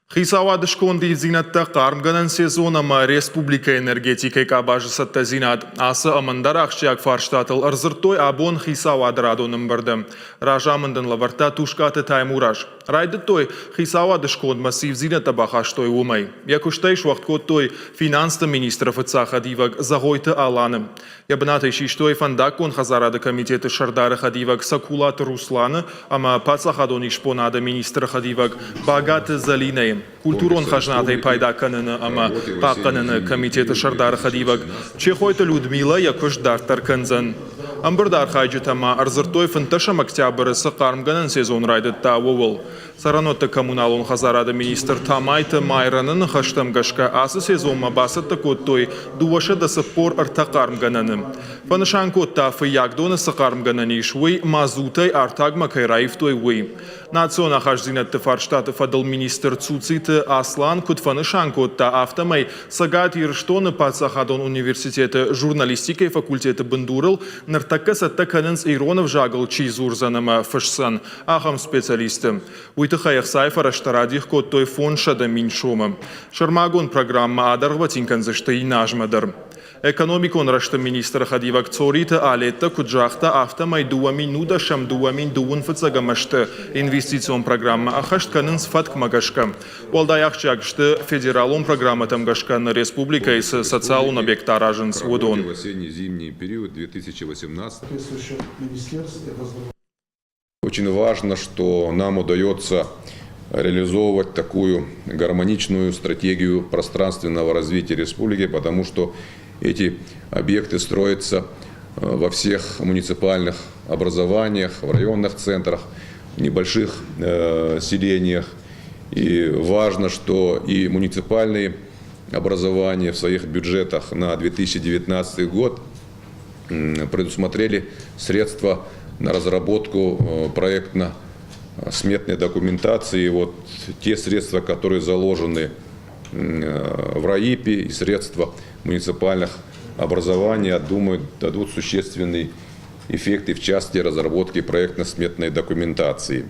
Xisava dışkondi zinatta qarmganan sezonama Respublika energetika kabajısıtta zinat ası amandar akşiyak farştatıl ırzırtoy abon Xisava dradonum birdim. Rajamından lavarta tuşkatı taymuraş. Raydıtoy Xisava dışkond masiv zinata baxaştoy umay. Yakuştayş vaqtkottoy finanslı ministra fıtsa divak zahoytı alanım. Yabnatay şiştoy fandakon Xazarada komiteti şardarı divak sakulat Ruslanı ama patsaxadon işponada ministra divak bagatı zalinayım. Kulturон хажнатай пайда каныны, ама паққаныны комитеті шардары хадивак, Чехойты Людмила якуш дартар канзан. Амбырдар хайджитама арзыртой фынташам октябрысы қармганын сезон райды тауыл. Сараноты коммуналон Хазарада министр Тамайты майранын хаштам гашка асы сезонма басытты коттой дуваша да сыппор арта қармгананы. Фанышан котта фыягдоны сықармгананы ишвый мазутай артагма кайраевтой вый. Национа хажзинатты фарштаты фадыл министр Цуциты Аслан кутфанышан котта автомай сагат ирштоны пацахадон университеты журналистикой факультеты бындурыл нартакаса таканынс Иронов жагыл чизурзанама фышсан ахам специалисты. Уйтыхаях сайфа раштарадих коттой фоншада миншома. Шармагон программа адарватинкан зашты инажмадар. Экономикон рашта министра хадивак цорита алетта куджахта автомай дуамин нудашам дуамин дуунфыцагамашты инвестицион программа ахашт канынс фатк магашка. Уалдаяхчагшты федералон программа тамгашка на республика и социалун объект араженс водон. Осенне-зимний период 2018. Очень важно, что нам удается реализовывать такую гармоничную стратегию пространственного развития республики, потому что эти объекты строятся во всех муниципальных образованиях, в районных центрах, в небольших селениях. И важно, что и муниципальные образования в своих бюджетах на 2019 год предусмотрели средства на разработку проектно-сметной документации. Вот те средства, которые заложены в РАИПе, и средства муниципальных образований, думаю, дадут существенный эффект и в части разработки проектно-сметной документации.